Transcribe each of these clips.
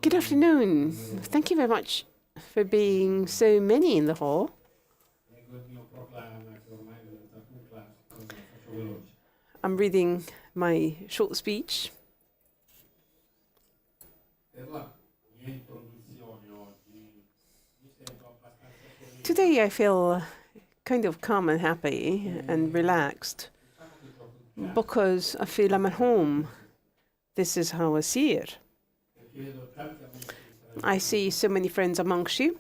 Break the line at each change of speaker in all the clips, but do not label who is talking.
Good afternoon. Thank you very much for being so many in the hall. I'm reading my short speech. Today I feel kind of calm and happy and relaxed because I feel I'm at home. This is how I see it. I see so many friends amongst you,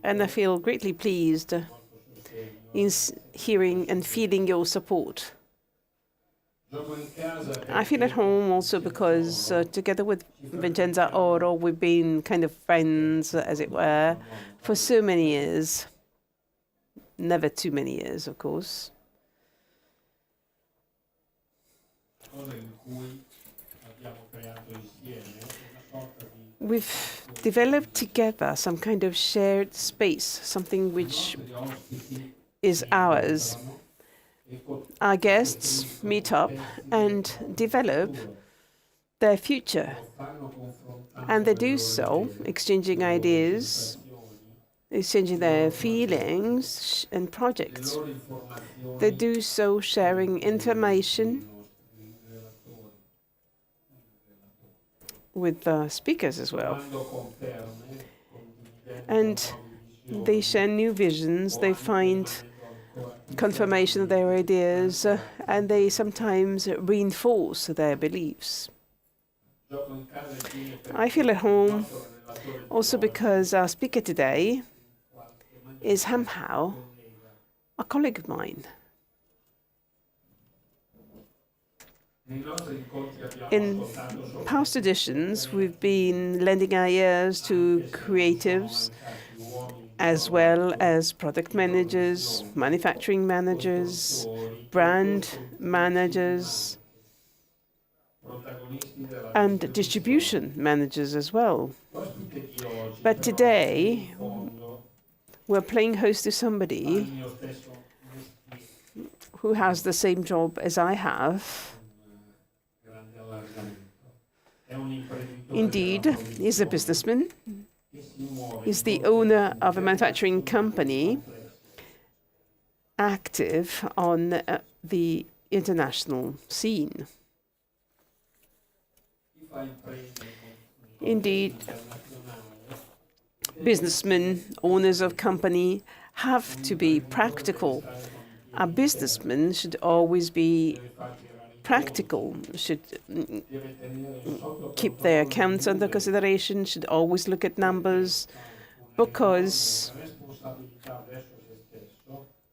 and I feel greatly pleased in hearing and feeling your support. I feel at home also because together with Vincenza Oro, we've been kind of friends, as it were, for so many years. Never too many years, of course. We've developed together some kind of shared space, something which is ours. Our guests meet up and develop their future. And they do so, exchanging ideas, exchanging their feelings and projects. They do so sharing information with the speakers as well. And they share new visions, they find confirmation of their ideas, and they sometimes reinforce their beliefs. I feel at home also because our speaker today is somehow a colleague of mine. In past editions, we've been lending our ears to creatives, as well as product managers, manufacturing managers, brand managers, and distribution managers as well. But today, we're playing host to somebody who has the same job as I have. Indeed, he's a businessman. He's the owner of a manufacturing company active on the international scene. Indeed, businessmen, owners of company have to be practical. A businessman should always be practical, should keep their accounts under consideration, should always look at numbers, because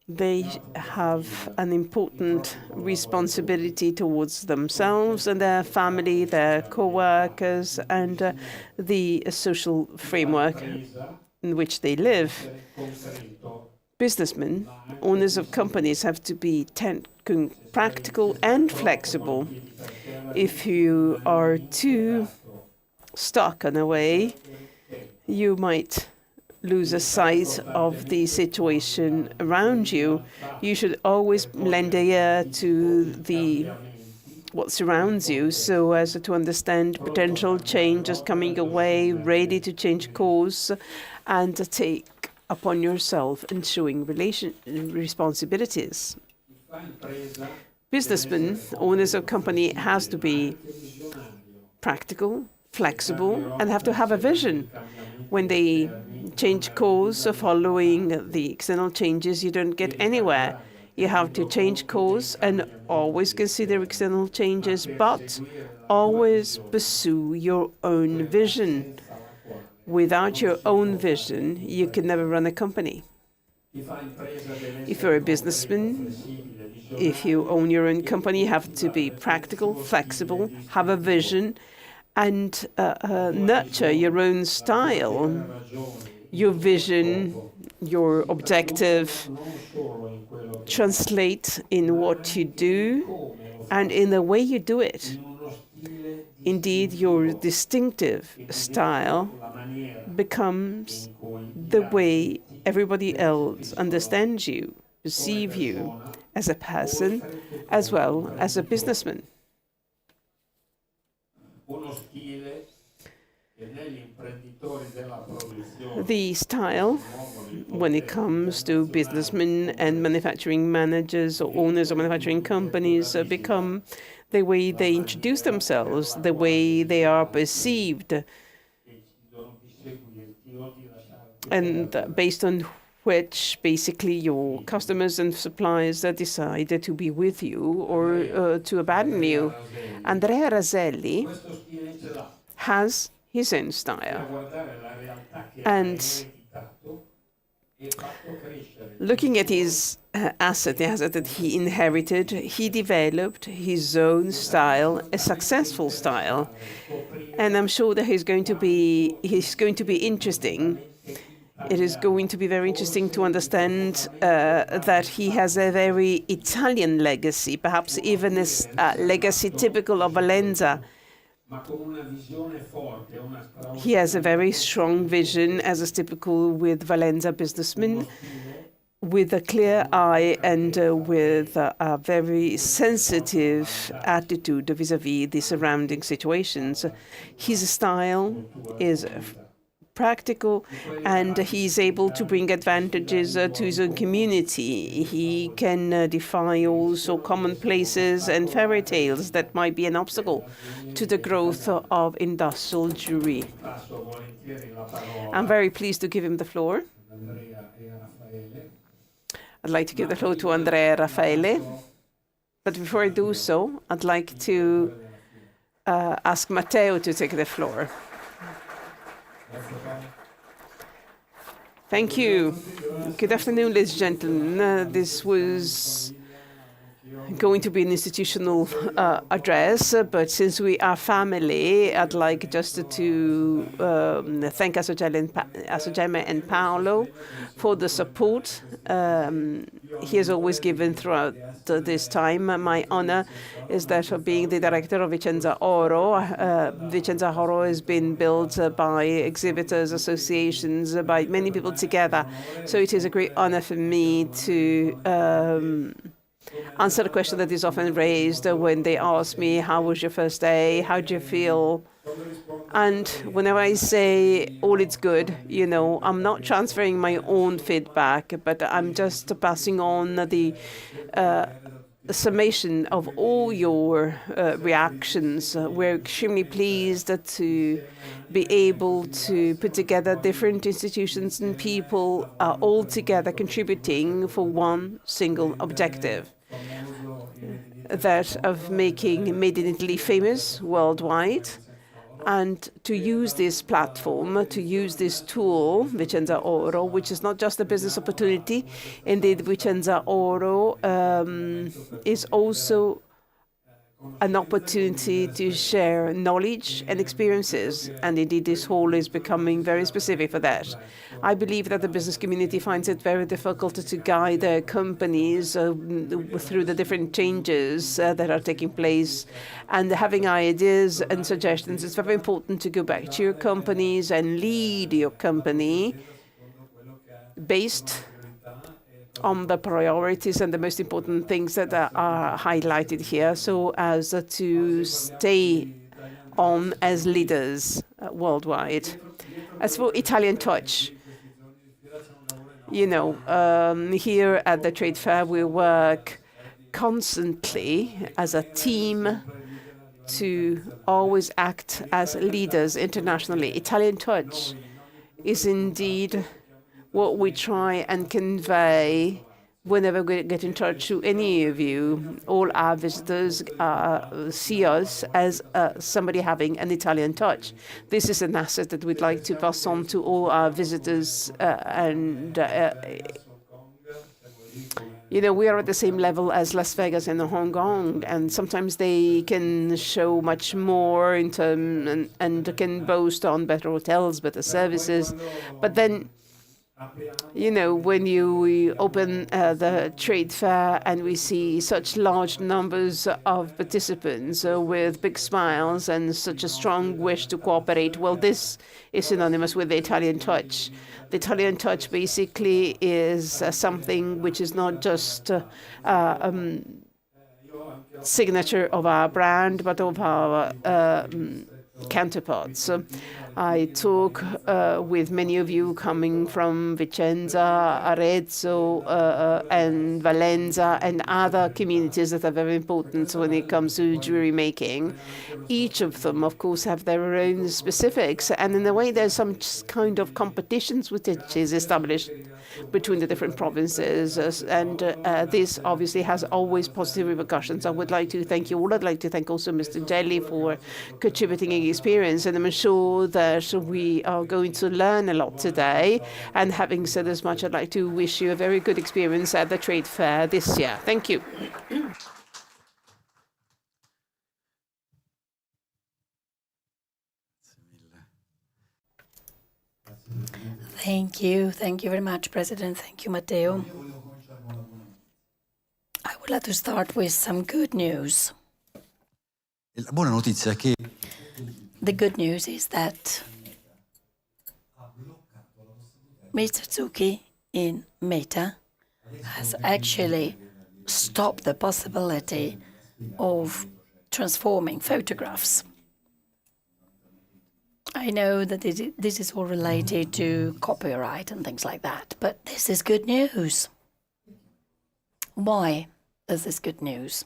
they have an important responsibility towards themselves and their family, their co-workers, and the social framework in which they live. Businessmen, owners of companies, have to be practical and flexible. If you are too stuck in a way, you might lose a sight of the situation around you. You should always lend an ear to what surrounds you, so as to understand potential changes coming away, ready to change course, and to take upon yourself ensuing responsibilities. Businessmen, owners of company, has to be practical, flexible, and have to have a vision. When they change course following the external changes, you don't get anywhere. You have to change course and always consider external changes, but always pursue your own vision. Without your own vision, you can never run a company. If you're a businessman, if you own your own company, you have to be practical, flexible, have a vision, and nurture your own style. Your vision, your objective, translate in what you do and in the way you do it. Indeed, your distinctive style becomes the way everybody else understands you, perceives you as a person, as well as a businessman. The style, when it comes to businessmen and manufacturing managers or owners of manufacturing companies, become the way they introduce themselves, the way they are perceived, and based on which basically your customers and suppliers decide to be with you or to abandon you. Andrea Raselli has his own style. And looking at his asset, the asset that he inherited, he developed his own style, a successful style. And I'm sure that he's going to be interesting. It is going to be very interesting to understand that he has a very Italian legacy, perhaps even a legacy typical of Valenza. He has a very strong vision, as is typical with Valenza businessmen, with a clear eye and with a very sensitive attitude vis-à-vis the surrounding situations. His style is practical, and he's able to bring advantages to his own community. He can defy also commonplaces and fairy tales that might be an obstacle to the growth of industrial jewelry. I'm very pleased to give him the floor. I'd like to give the floor to Andrea Raselli, but before I do so, I'd like to ask Matteo to take the floor. Thank you. Good afternoon, ladies and gentlemen. This was going to be an institutional address, but since we are family, I'd like just to thank Assogemme and Paolo for the support he has always given throughout this time. My honor is that of being the director of Vicenza Oro. Vicenza Oro has been built by exhibitors, associations, by many people together. So it is a great honor for me to answer the question that is often raised when they ask me, how was your first day? How do you feel? And whenever I say all it's good, you know, I'm not transferring my own feedback, but I'm just passing on the summation of all your reactions. We're extremely pleased to be able to put together different institutions and people all together contributing for one single objective, that of making Made in Italy famous worldwide, and to use this platform, to use this tool, Vicenza Oro, which is not just a business opportunity. Indeed, Vicenza Oro is also an opportunity to share knowledge and experiences, and indeed this hall is becoming very specific for that. I believe that the business community finds it very difficult to guide their companies through the different changes that are taking place, and having ideas and suggestions. It's very important to go back to your companies and lead your company based on the priorities and the most important things that are highlighted here, so as to stay on as leaders worldwide. As for Italian touch, you know, here at the trade fair, we work constantly as a team to always act as leaders internationally. Italian touch is indeed what we try and convey whenever we get in touch to any of you. All our visitors see us as somebody having an Italian touch. This is an asset that we'd like to pass on to all our visitors, you know, we are at the same level as Las Vegas and Hong Kong, and sometimes they can show much more in terms and can boast on better hotels, better services. But then, you know, when we open the trade fair and we see such large numbers of participants with big smiles and such a strong wish to cooperate, well, this is synonymous with the Italian touch. The Italian touch basically is something which is not just signature of our brand, but of our counterparts. I talk with many of you coming from Vicenza, Arezzo, and Valenza, and other communities that are very important when it comes to jewelry making. Each of them, of course, have their own specifics, and in a way, there's some kind of competitions which is established between the different provinces, and this obviously has always positive repercussions. I would like to thank you all. I'd like to thank also Mr. Gelli for contributing experience, and I'm sure that we are going to learn a lot today. And having said as much, I'd like to wish you a very good experience at the trade fair this year. Thank you.
Thank you. Thank you very much, President. Thank you, Matteo. I would like to start with some good news. The good news is that Mr. Zucchi in Meta has actually stopped the possibility of transforming photographs. I know that this is all related to copyright and things like that, but this is good news. Why is this good news?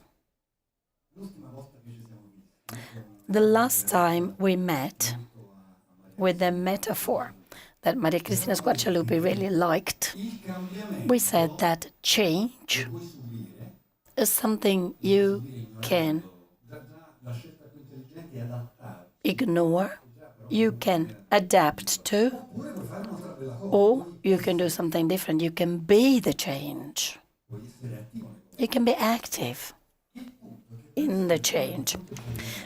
The last time we met with the metaphor that Maria Cristina Squarcialupi really liked, we said that change is something you can ignore, you can adapt to, or you can do something different. You can be the change. You can be active in the change.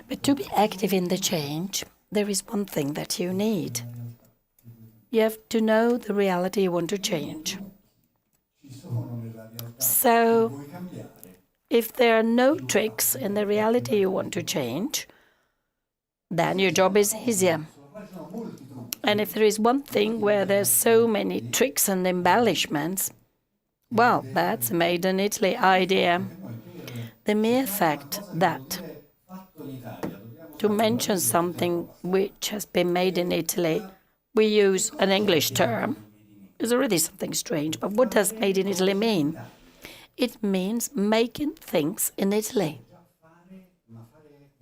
But to be active in the change, there is one thing that you need. You have to know the reality you want to change. So, if there are no tricks in the reality you want to change, then your job is easier. And if there is one thing where there's so many tricks and embellishments, well, that's a made in Italy idea. The mere fact that to mention something which has been made in Italy, we use an English term, is already something strange. But what does made in Italy mean? It means making things in Italy.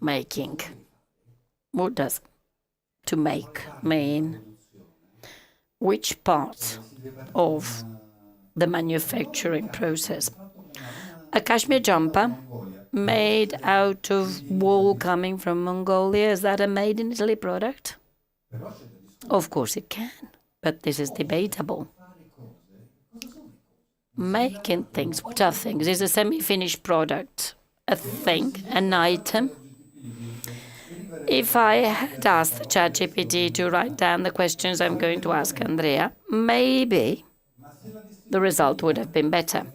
Making. What does to make mean? Which part of the manufacturing process? A cashmere jumper made out of wool coming from Mongolia, is that a made in Italy product? Of course it can, but this is debatable. Making things, what are things? Is a semi-finished product a thing, an item? If I had asked ChatGPT to write down the questions I'm going to ask Andrea, maybe the result would have been better.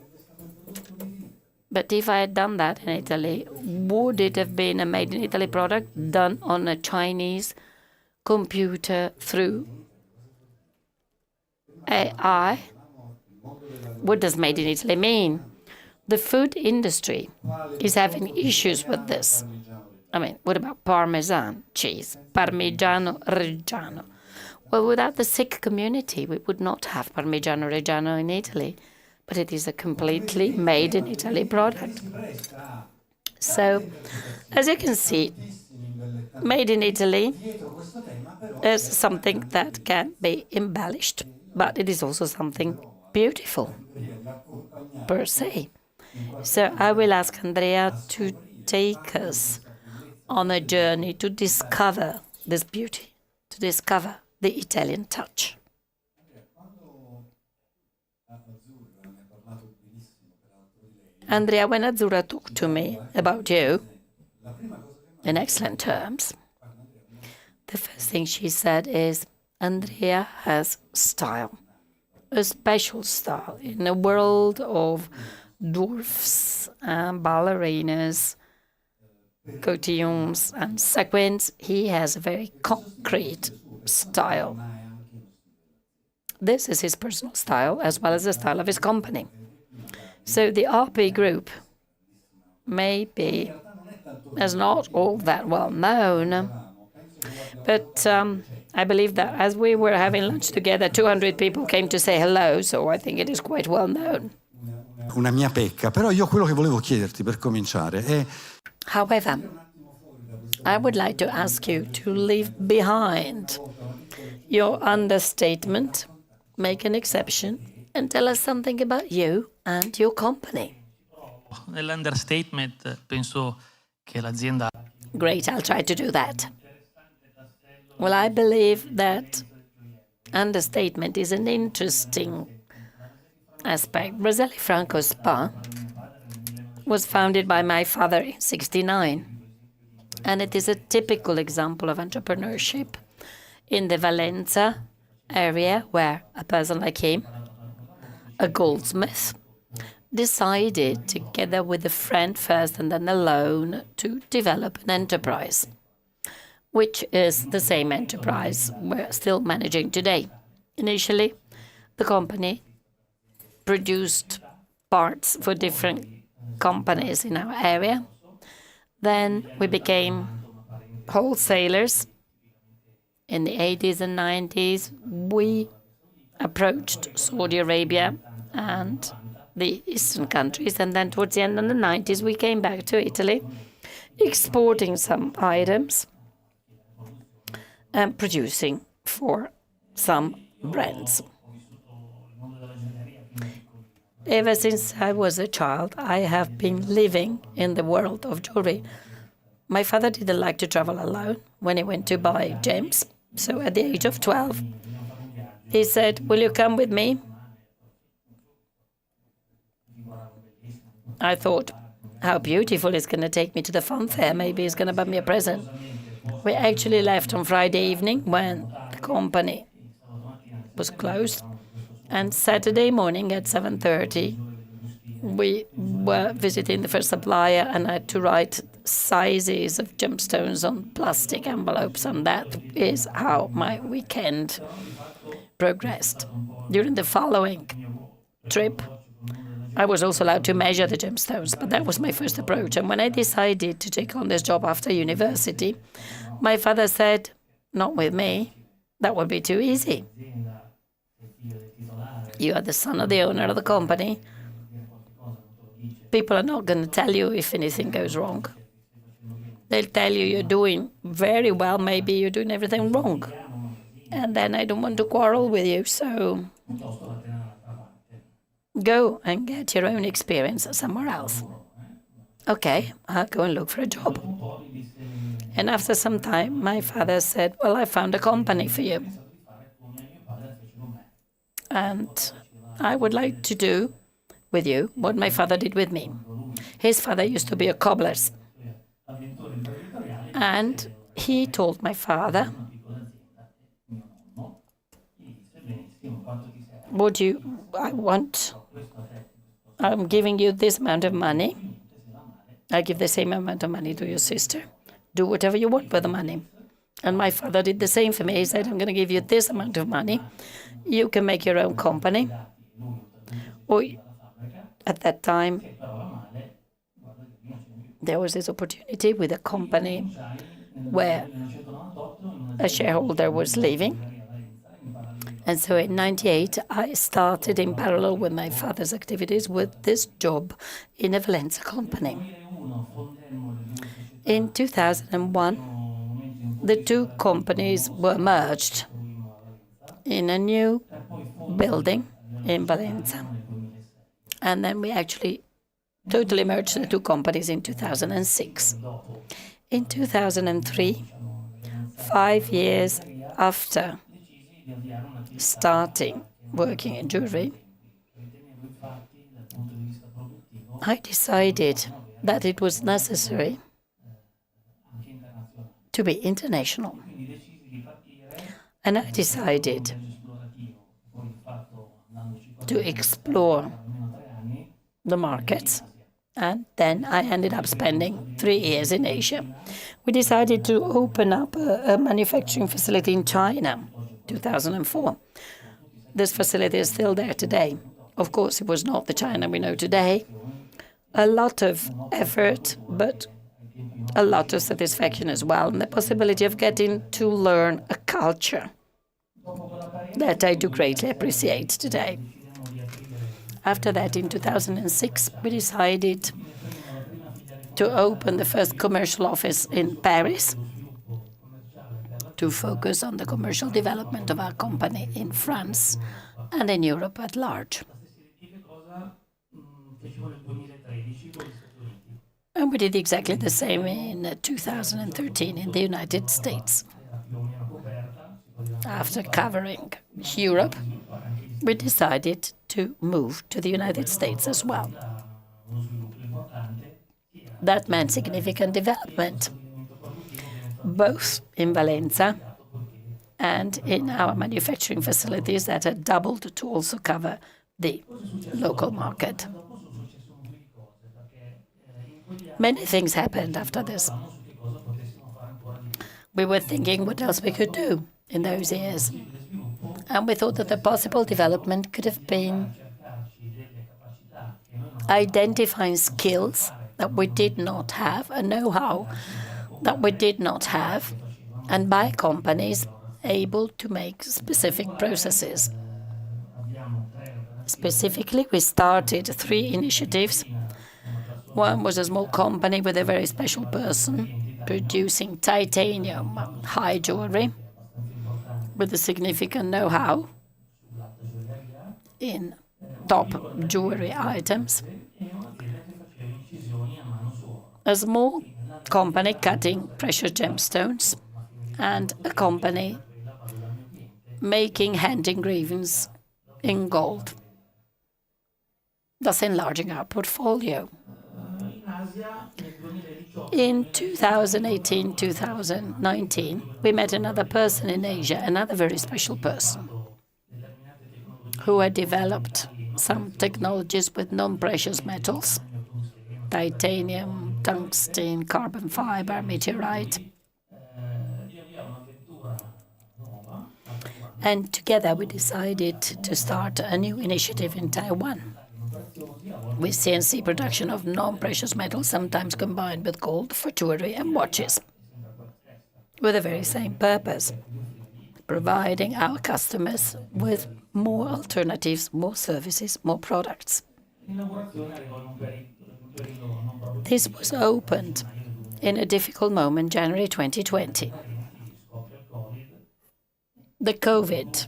But if I had done that in Italy, would it have been a made in Italy product done on a Chinese computer through AI? What does made in Italy mean? The food industry is having issues with this. I mean, what about Parmesan cheese? Parmigiano Reggiano. Well, without the Sikh community, we would not have Parmigiano Reggiano in Italy, but it is a completely made in Italy product. So, as you can see, made in Italy is something that can be embellished, but it is also something beautiful per se. So I will ask Andrea to take us on a journey to discover this beauty, to discover the Italian touch. Andrea, when Azzurra talked to me about you, in excellent terms, the first thing she said is, Andrea has style, a special style. In a world of dwarfs and ballerinas, cotillons and sequins, he has a very concrete style. This is his personal style, as well as the style of his company. So the RP group maybe is not all that well known, But I believe that as we were having lunch together, 200 people came to say hello, so I think it is quite well known.
Una mia pecca, però io quello che volevo chiederti per cominciare è...
However, I would like to ask you to leave behind your understatement, make an exception, and tell us something about you and your company.
Nell'understatement penso che l'azienda...
Great, I'll try to do that. Well, I believe that understatement is an interesting aspect. Raselli Franco S.p.A. was founded by my father in '69, and it is a typical example of entrepreneurship in the Valenza area, where a person like him, a goldsmith, decided, together with a friend first and then alone, to develop an enterprise, which is the same enterprise we're still managing today. Initially, the company produced parts for different companies in our area. Then we became wholesalers. In the 80s and 90s, we approached Saudi Arabia and the Eastern countries, and then towards the end of the 90s, we came back to Italy, exporting some items and producing for some brands. Ever since I was a child, I have been living in the world of jewelry. My father didn't like to travel alone when he went to buy gems. So at the age of 12, he said, "Will you come with me?" I thought, how beautiful, he's going to take me to the fun fair. Maybe he's going to buy me a present. We actually left on Friday evening when the company was closed. And Saturday morning at 7:30, we were visiting the first supplier, and I had to write sizes of gemstones on plastic envelopes, and that is how my weekend progressed. During the following trip, I was also allowed to measure the gemstones, but that was my first approach. And when I decided to take on this job after university, my father said, "Not with me, that would be too easy. You are the son of the owner of the company. People are not going to tell you if anything goes wrong. They'll tell you you're doing very well, maybe you're doing everything wrong. And then I don't want to quarrel with you, so go and get your own experience somewhere else." Okay, I'll go and look for a job. And after some time, my father said, "Well, I found a company for you. And I would like to do with you what my father did with me." His father used to be a cobbler. And he told my father, I'm giving you this amount of money. I give the same amount of money to your sister. Do whatever you want with the money. And my father did the same for me. He said, "I'm going to give you this amount of money. You can make your own company." Or at that time, there was this opportunity with a company where a shareholder was leaving. And so in '98, I started in parallel with my father's activities with this job in a Valenza company. In 2001, the two companies were merged in a new building in Valenza. And then we actually totally merged the two companies in 2006. In 2003, 5 years after starting working in jewelry, I decided that it was necessary to be international. And I decided to explore the markets. And then I ended up spending 3 years in Asia. We decided to open up a manufacturing facility in China, 2004. This facility is still there today. Of course, it was not the China we know today. A lot of effort, but a lot of satisfaction as well, and the possibility of getting to learn a culture that I do greatly appreciate today. After that, in 2006, we decided to open the first commercial office in Paris to focus on the commercial development of our company in France and in Europe at large. And we did exactly the same in 2013 in the United States. After covering Europe, we decided to move to the United States as well. That meant significant development, both in Valenza and in our manufacturing facilities that had doubled to also cover the local market. Many things happened after this. We were thinking what else we could do in those years. And we thought that the possible development could have been identifying skills that we did not have, a know-how that we did not have, and by companies able to make specific processes. Specifically, we started 3 initiatives. One was a small company with a very special person producing titanium high jewelry with a significant know-how in top jewelry items. A small company cutting precious gemstones, and a company making hand engravings in gold, thus enlarging our portfolio. In 2018-2019, we met another person in Asia, another very special person, who had developed some technologies with non-precious metals, titanium, tungsten, carbon fiber, meteorite. And together we decided to start a new initiative in Taiwan with CNC production of non-precious metals, sometimes combined with gold, for jewelry and watches, with the very same purpose, providing our customers with more alternatives, more services, more products. This was opened in a difficult moment, January 2020. The COVID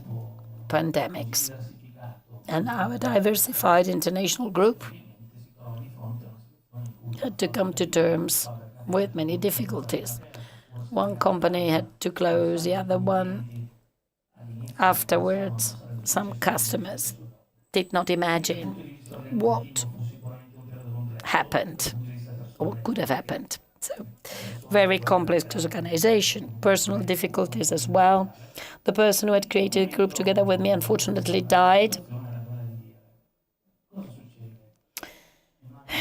pandemics and our diversified international group had to come to terms with many difficulties. One company had to close, the other one afterwards. Some customers did not imagine what happened or what could have happened. So, very complex organization, personal difficulties as well. The person who had created the group together with me unfortunately died.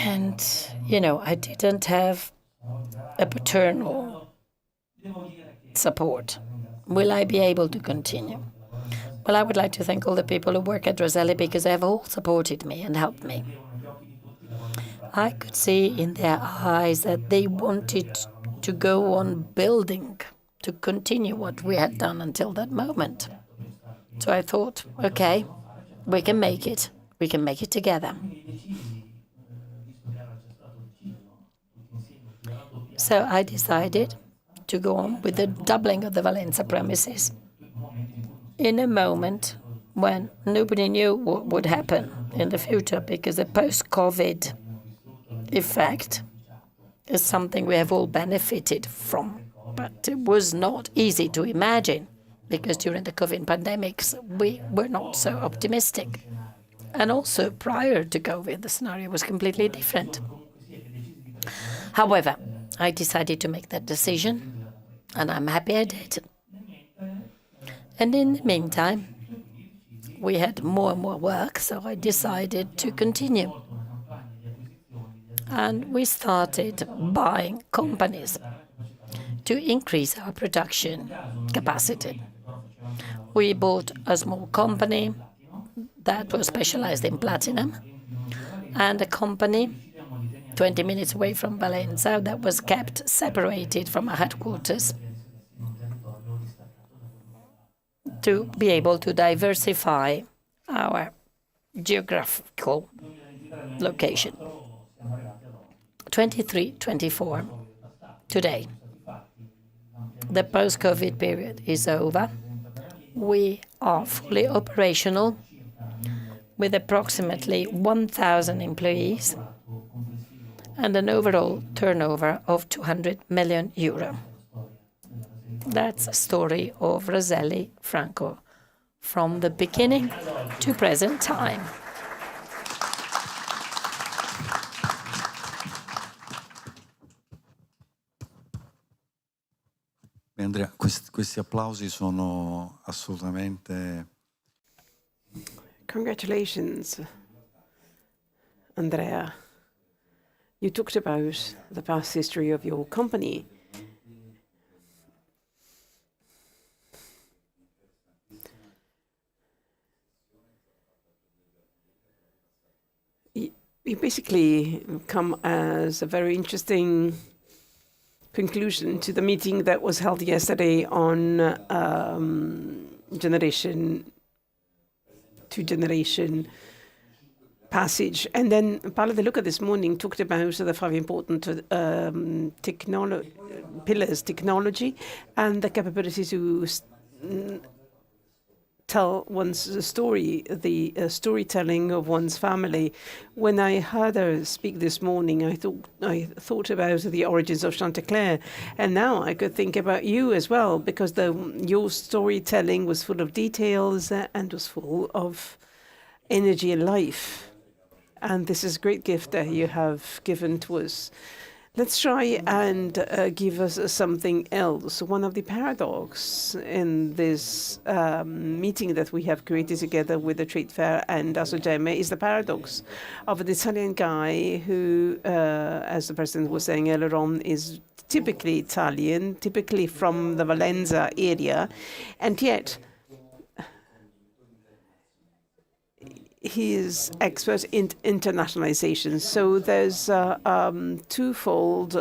And, I didn't have a paternal support. Will I be able to continue? Well, I would like to thank all the people who work at Raselli because they have all supported me and helped me. I could see in their eyes that they wanted to go on building, to continue what we had done until that moment. So I thought, okay, we can make it. We can make it together. So I decided to go on with the doubling of the Valenza premises in a moment when nobody knew what would happen in the future, because the post-COVID effect is something we have all benefited from. But it was not easy to imagine, because during the COVID pandemics, we were not so optimistic. And also prior to COVID, the scenario was completely different. However, I decided to make that decision, and I'm happy I did. And in the meantime, we had more and more work, so I decided to continue. And we started buying companies to increase our production capacity. We bought a small company that was specialized in platinum, and a company 20 minutes away from Valenza, that was kept separated from our headquarters to be able to diversify our geographical location. 23, 24, today. The post-COVID period is over. We are fully operational with approximately 1,000 employees and an overall turnover of 200 million euro. That's the story of Raselli Franco from the beginning to present time.
Andrea, questi applausi sono assolutamente...
Congratulations, Andrea. You talked about the past history of your company. You basically come as a very interesting conclusion to the meeting that was held yesterday on generation-to-generation passage. And then Paolo De Luca this morning talked about the 5 important pillars: technology and the capability to tell one's story, the storytelling of one's family. When I heard her speak this morning, I thought about the origins of Chanticleer, and now I could think about you as well, because your storytelling was full of details and was full of energy and life. And this is a great gift that you have given to us. Let's try and give us something else. One of the paradoxes in this meeting that we have created together with the Trade Fair and Assogemme is the paradox of an Italian guy who, as the president was saying earlier on, is typically Italian, typically from the Valenza area, and yet he is expert in internationalization. So there's a twofold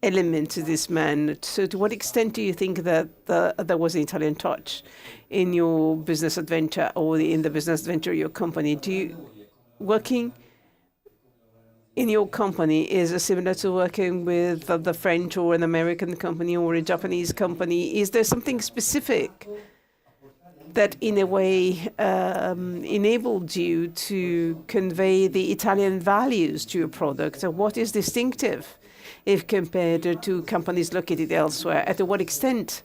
element to this man. So to what extent do you think that there was an Italian touch in your business adventure or in the business adventure of your company? Working in your company is similar to working with the French or an American company or a Japanese company? Is there something specific that in a way enabled you to convey the Italian values to your product? What is distinctive if compared to companies located elsewhere? And to what extent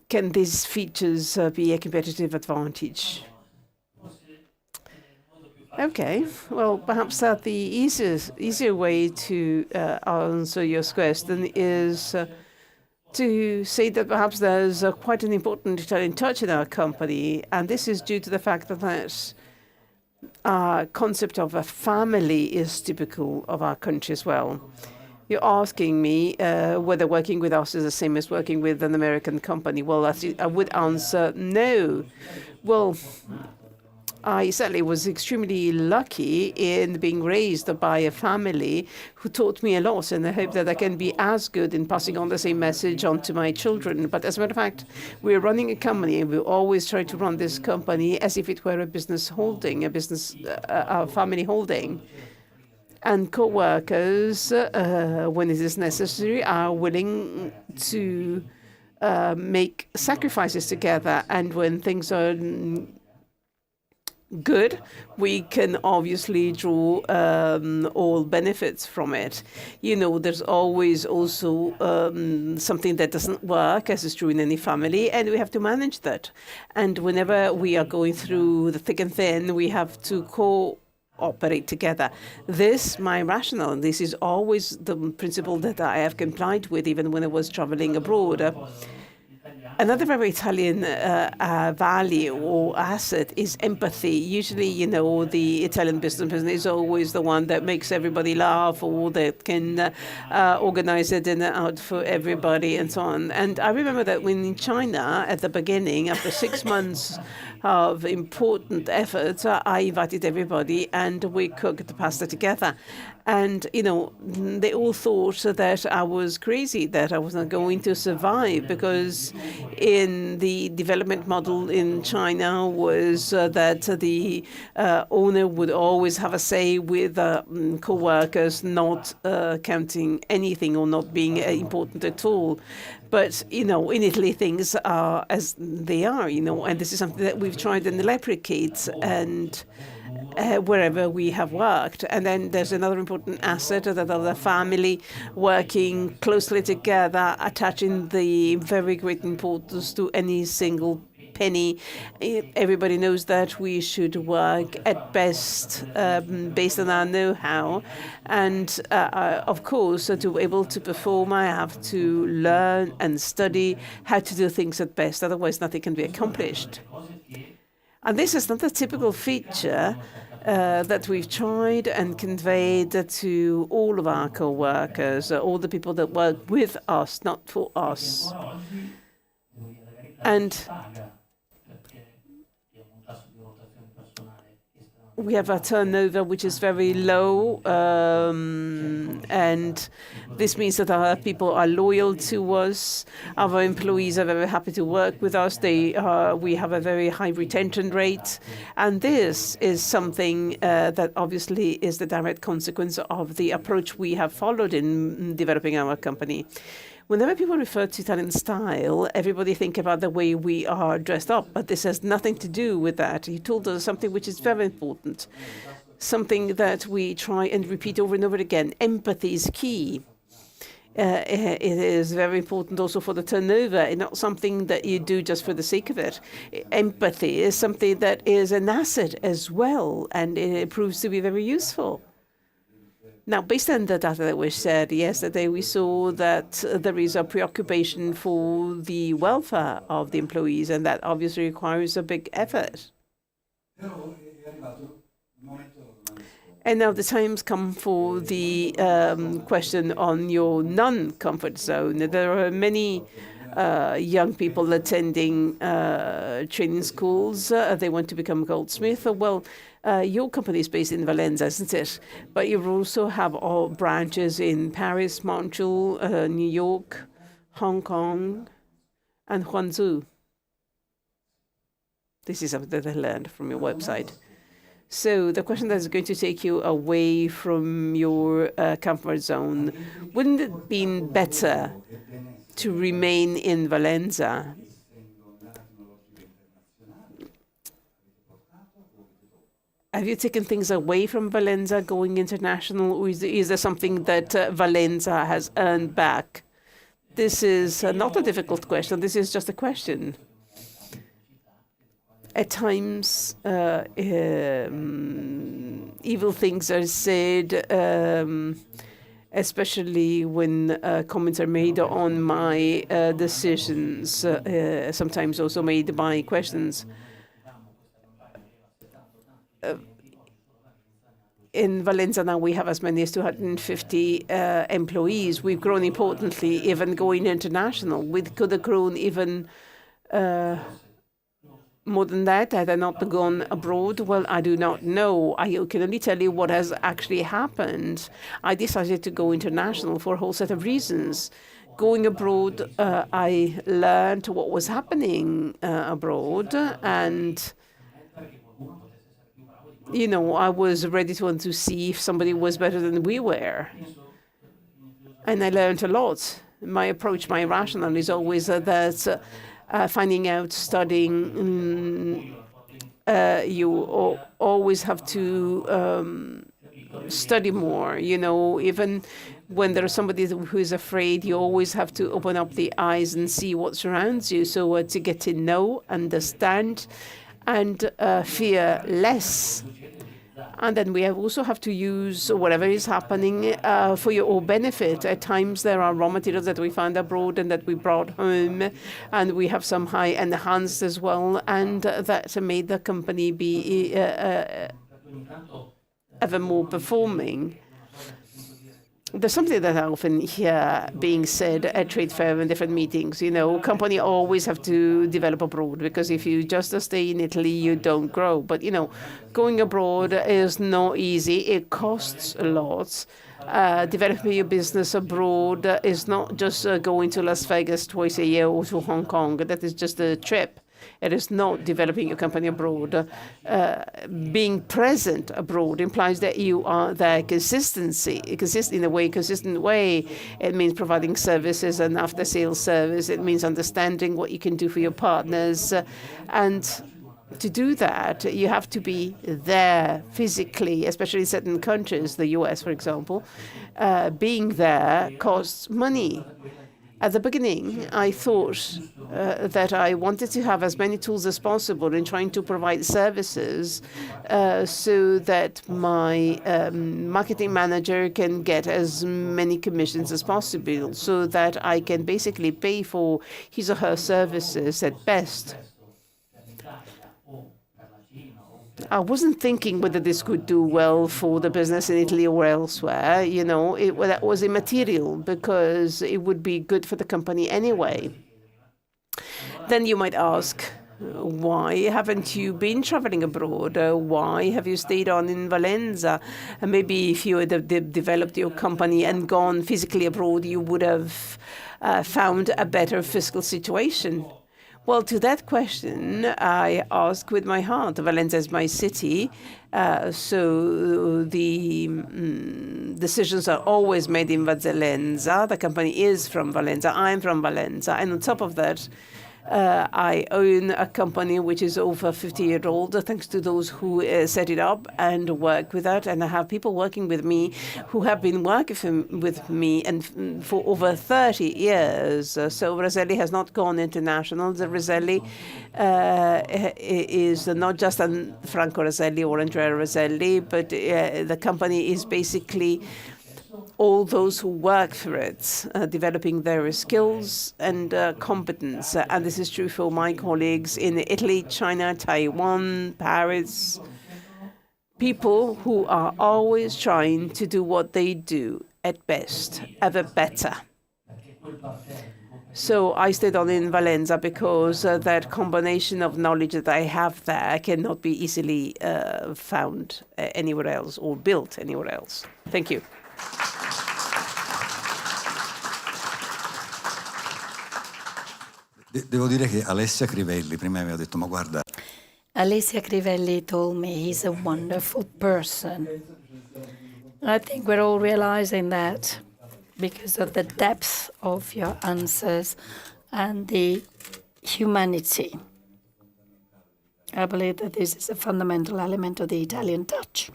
can these features be a competitive advantage? Okay, well, perhaps that the easier way to answer your question is to say that perhaps there's quite an important Italian touch in our company, and this is due to the fact that our concept of a family is typical of our country as well. You're asking me whether working with us is the same as working with an American company. Well, I would answer no. Well, I certainly was extremely lucky in being raised by a family who taught me a lot, and I hope that I can be as good in passing on the same message on to my children. But as a matter of fact, we're running a company, and we always try to run this company as if it were a business holding, a family holding. And co-workers, when it is necessary, are willing to make sacrifices together. And when things are good, we can obviously draw all benefits from it. You know, there's always also something that doesn't work, as is true in any family, and we have to manage that. And whenever we are going through the thick and thin, we have to cooperate together. This, my rationale, this is always the principle that I have complied with, even when I was traveling abroad. Another very Italian value or asset is empathy. Usually, you know, the Italian businessman is always the one that makes everybody laugh or that can organize a dinner out for everybody and so on. And I remember that when in China, at the beginning, after 6 months of important efforts, I invited everybody and we cooked the pasta together. And, you know, they all thought that I was crazy, that I was not going to survive, because in the development model in China was that the owner would always have a say with co-workers, not counting anything or not being important at all. But, you know, in Italy, things are as they are, you know, and this is something that we've tried and replicate and wherever we have worked. And then there's another important asset that are the family working closely together, attaching the very great importance to any single penny. Everybody knows that we should work at best based on our know-how. And of course, to be able to perform, I have to learn and study how to do things at best. Otherwise, nothing can be accomplished. And this is not a typical feature that we've tried and conveyed to all of our co-workers, all the people that work with us, not for us. And we have a turnover which is very low, and this means that our people are loyal to us. Our employees are very happy to work with us. We have a very high retention rate, and this is something that obviously is the direct consequence of the approach we have followed in developing our company. Whenever people refer to Italian style, everybody think about the way we are dressed up, but this has nothing to do with that. He told us something which is very important, something that we try and repeat over and over again. Empathy is key. It is very important also for the turnover, and not something that you do just for the sake of it. Empathy is something that is an asset as well, and it proves to be very useful. Now, based on the data that was shared yesterday, we saw that there is a preoccupation for the welfare of the employees, and that obviously requires a big effort. And now the time's come for the question on your non-comfort zone. There are many young people attending training schools. They want to become a goldsmith. Well, your company is based in Valencia, isn't it? But you also have all branches in Paris, Montreal, New York, Hong Kong, and Guangzhou. This is something that I learned from your website. So the question that is going to take you away from your comfort zone, wouldn't it have been better to remain in Valencia? Have you taken things away from Valencia going international, or is there something that Valencia has earned back? This is not a difficult question. This is just a question. At times, evil things are said, especially when comments are made on my decisions, sometimes also made by questions. In Valencia now we have as many as 250 employees. We've grown importantly, even going international. We could have grown even more than that had I not gone abroad. Well, I do not know. I can only tell you what has actually happened. I decided to go international for a whole set of reasons. Going abroad, I learned what was happening abroad, and you know, I was ready to want to see if somebody was better than we were. And I learned a lot. My approach, my rationale is always that finding out, studying, you always have to study more. You know, even when there is somebody who is afraid, you always have to open up the eyes and see what surrounds you. So to get to know, understand, and fear less. And then we also have to use whatever is happening for your own benefit. At times there are raw materials that we find abroad and that we brought home, and we have some high enhanced as well, and that made the company be ever more performing. There's something that I often hear being said at trade fair and different meetings. Company always have to develop abroad, because if you just stay in Italy, you don't grow. But going abroad is not easy. It costs a lot. Developing your business abroad is not just going to Las Vegas twice a year or to Hong Kong. That is just a trip. It is not developing your company abroad. Being present abroad implies that you are there consistent way. It means providing services and after-sales service. It means understanding what you can do for your partners. And to do that, you have to be there physically, especially in certain countries, the US, for example. Being there costs money. At the beginning, I thought that I wanted to have as many tools as possible in trying to provide services so that my marketing manager can get as many commissions as possible, so that I can basically pay for his or her services at best. I wasn't thinking whether this could do well for the business in Italy or elsewhere. That was immaterial, because it would be good for the company anyway. Then you might ask, why haven't you been traveling abroad? Why have you stayed on in Valenza? And maybe if you had developed your company and gone physically abroad, you would have found a better fiscal situation. Well, to that question, I ask with my heart. Valenza is my city, so the decisions are always made in Valenza. The company is from Valenza. I'm from Valenza. And on top of that, I own a company which is over 50-year-old, thanks to those who set it up and work with it. And I have people working with me who have been working with me and for over 30 years. So Raselli has not gone international. The Raselli is not just Franco Raselli or Andrea Raselli, but the company is basically all those who work for it, developing their skills and competence. And this is true for my colleagues in Italy, China, Taiwan, Paris. People who are always trying to do what they do at best, ever better. So I stayed on in Valenza because that combination of knowledge that I have there cannot be easily found anywhere else or built anywhere else. Thank you.
Devo dire che Alessia Crivelli prima mi aveva detto, ma guarda.
Alessia Crivelli told me he's a wonderful person. I think we're all realizing that because of the depth of your answers and the humanity. I believe that this is a fundamental element of the Italian touch.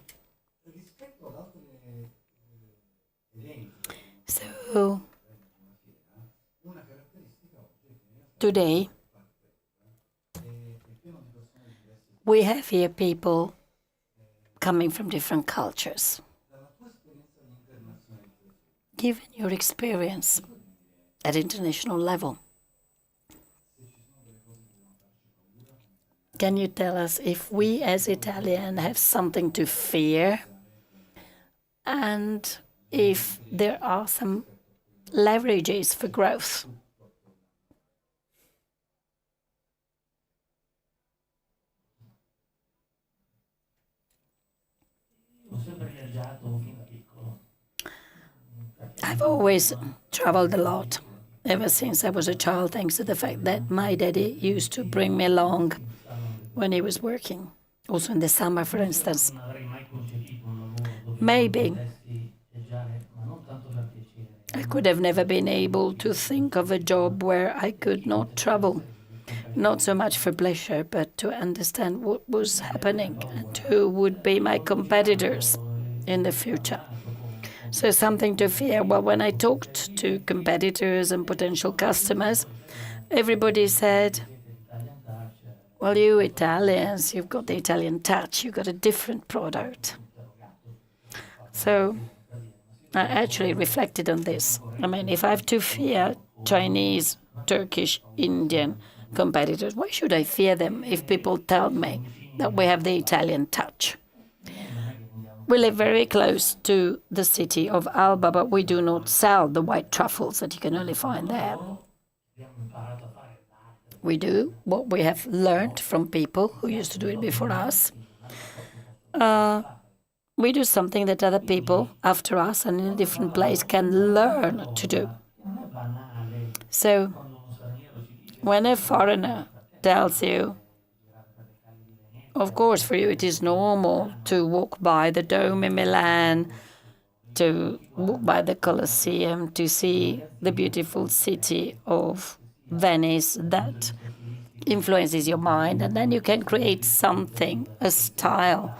So, today, we have here people coming from different cultures. Given your experience at international level, can you tell us if we as Italians have something to fear, and if there are some leverages for growth? I've always traveled a lot, ever since I was a child, thanks to the fact that my daddy used to bring me along when he was working, also in the summer, for instance. Maybe I could have never been able to think of a job where I could not travel, not so much for pleasure, but to understand what was happening and who would be my competitors in the future. So something to fear. Well, when I talked to competitors and potential customers, everybody said, well, you Italians, you've got the Italian touch, you've got a different product. So I actually reflected on this. I mean, if I have to fear Chinese, Turkish, Indian competitors, why should I fear them if people tell me that we have the Italian touch? We live very close to the city of Alba, but we do not sell the white truffles that you can only find there. We do what we have learned from people who used to do it before us. We do something that other people after us and in a different place can learn to do. So when a foreigner tells you, of course, for you it is normal to walk by the Dome in Milan, to walk by the Colosseum, to see the beautiful city of Venice that influences your mind, and then you can create something, a style,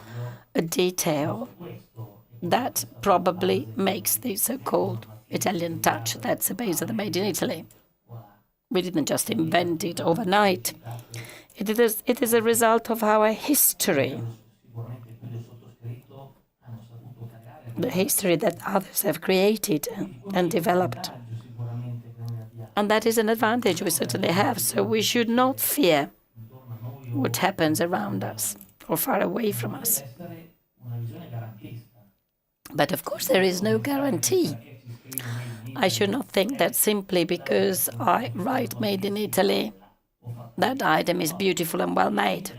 a detail that probably makes the so-called Italian touch. That's the base of the Made in Italy. We didn't just invent it overnight. It is a result of our history, the history that others have created and developed. And that is an advantage we certainly have. So we should not fear what happens around us or far away from us. But of course, there is no guarantee. I should not think that simply because I write Made in Italy, that item is beautiful and well made.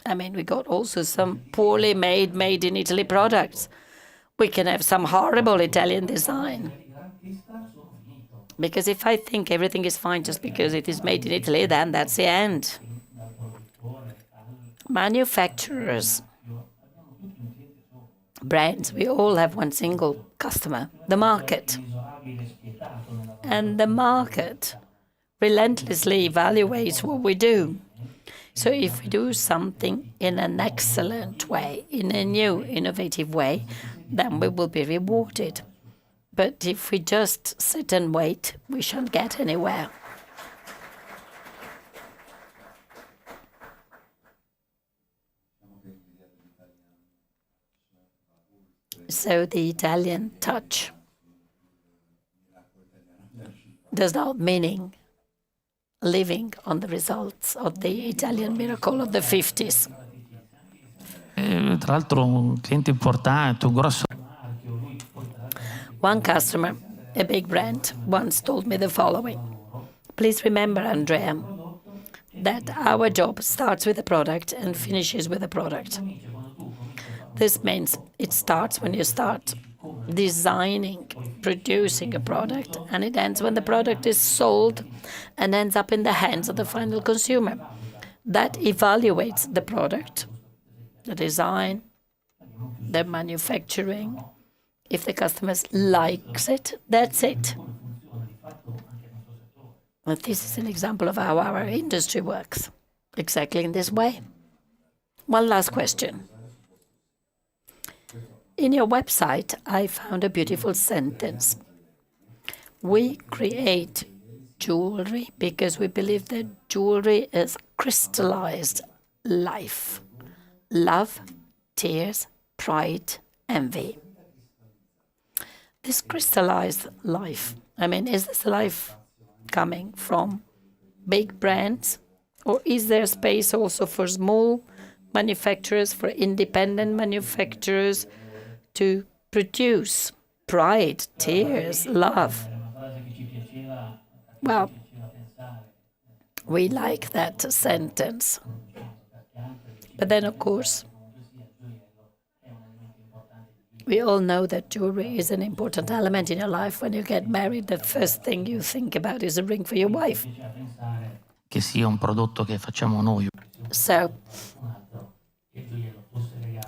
I mean, we got also some poorly made Made in Italy products. We can have some horrible Italian design. Because if I think everything is fine just because it is made in Italy, then that's the end. Manufacturers, brands, we all have one single customer, the market. And the market relentlessly evaluates what we do. So if we do something in an excellent way, in a new, innovative way, then we will be rewarded. But if we just sit and wait, we shan't get anywhere. So the Italian touch does not mean living on the results of the Italian miracle of the 50s.
Tra l'altro un cliente importante, un grosso.
One customer, a big brand, once told me the following. Please remember, Andrea, that our job starts with a product and finishes with a product. This means it starts when you start designing, producing a product, and it ends when the product is sold and ends up in the hands of the final consumer. That evaluates the product, the design, the manufacturing. If the customer likes it, that's it. But this is an example of how our industry works, exactly in this way. One last question. In your website, I found a beautiful sentence. We create jewelry because we believe that jewelry is crystallized life. Love, tears, pride, envy. This crystallized life, I mean, is this life coming from big brands? Or is there space also for small manufacturers, for independent manufacturers to produce pride, tears, love? Well, we like that sentence. But then, of course, we all know that jewelry is an important element in your life. When you get married, the first thing you think about is a ring for your wife.
Che sia un prodotto che facciamo noi.
So,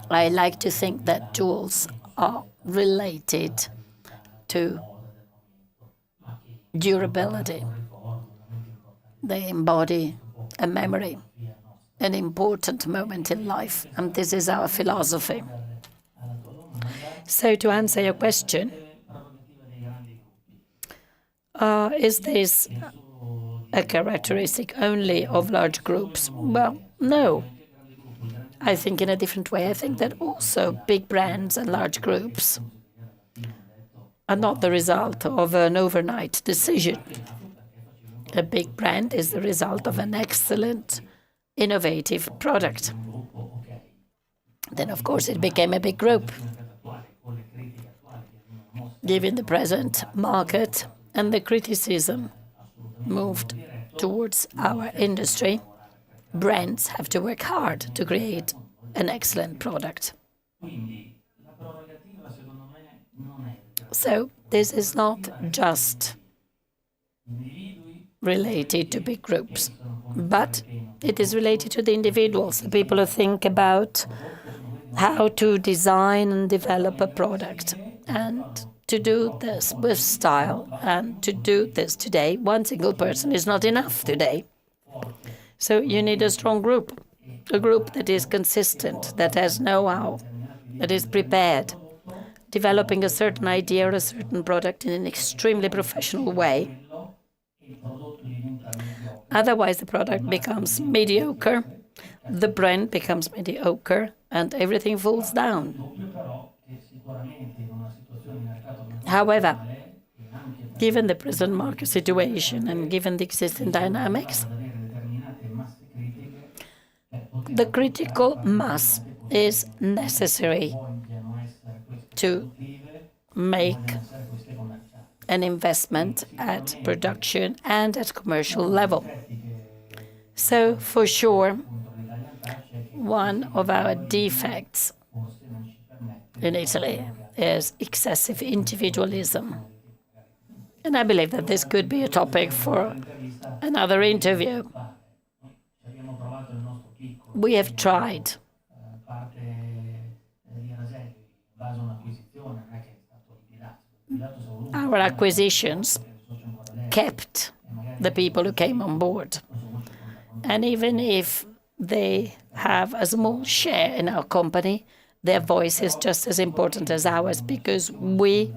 I like to think that jewels are related to durability. They embody a memory, an important moment in life, and this is our philosophy. So to answer your question, is this a characteristic only of large groups? Well, no. I think in a different way. I think that also big brands and large groups are not the result of an overnight decision. A big brand is the result of an excellent, innovative product. Then, of course, it became a big group. Given the present market and the criticism moved towards our industry, brands have to work hard to create an excellent product. So this is not just related to big groups, but it is related to the individuals, the people who think about how to design and develop a product. And to do this with style and to do this today, one single person is not enough today. So you need a strong group, a group that is consistent, that has know-how, that is prepared, developing a certain idea or a certain product in an extremely professional way. Otherwise, the product becomes mediocre, the brand becomes mediocre, and everything falls down. However, given the present market situation and given the existing dynamics, the critical mass is necessary to make an investment at production and at commercial level. So, for sure, one of our defects in Italy is excessive individualism. And I believe that this could be a topic for another interview. We have tried our acquisitions kept the people who came on board. And even if they have a small share in our company, their voice is just as important as ours because we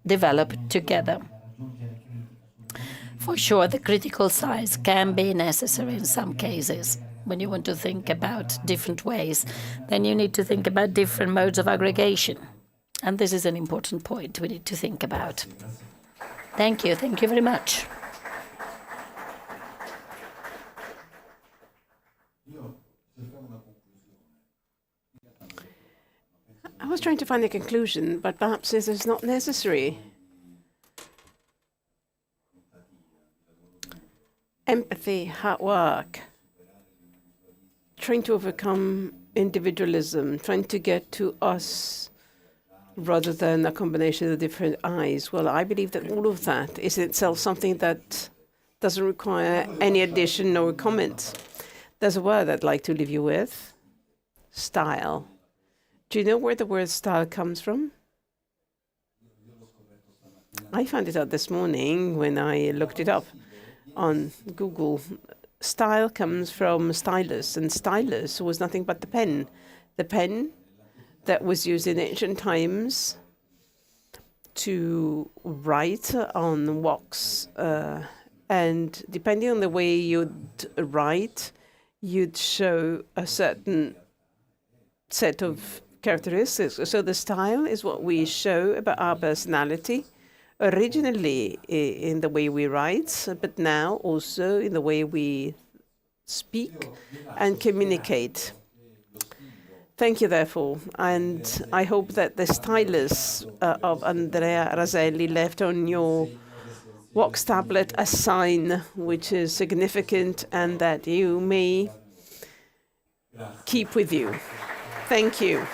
develop together. For sure, the critical size can be necessary in some cases. When you want to think about different ways, then you need to think about different modes of aggregation. And this is an important point we need to think about. Thank you. Thank you very much.
I was trying to find a conclusion, but perhaps this is not necessary. Empathy, hard work, trying to overcome individualism, trying to get to us rather than a combination of different eyes. Well, I believe that all of that is in itself something that doesn't require any addition or comment. There's a word I'd like to leave you with: style. Do you know where the word style comes from? I found it out this morning when I looked it up on Google. Style comes from stylus, and stylus was nothing but the pen. The pen that was used in ancient times to write on wax. And depending on the way you'd write, you'd show a certain set of characteristics. So the style is what we show about our personality, originally in the way we write, but now also in the way we speak and communicate. Thank you, therefore, and I hope that the stylus of Andrea Raselli left on your wax tablet a sign which is significant and that you may keep with you. Thank you.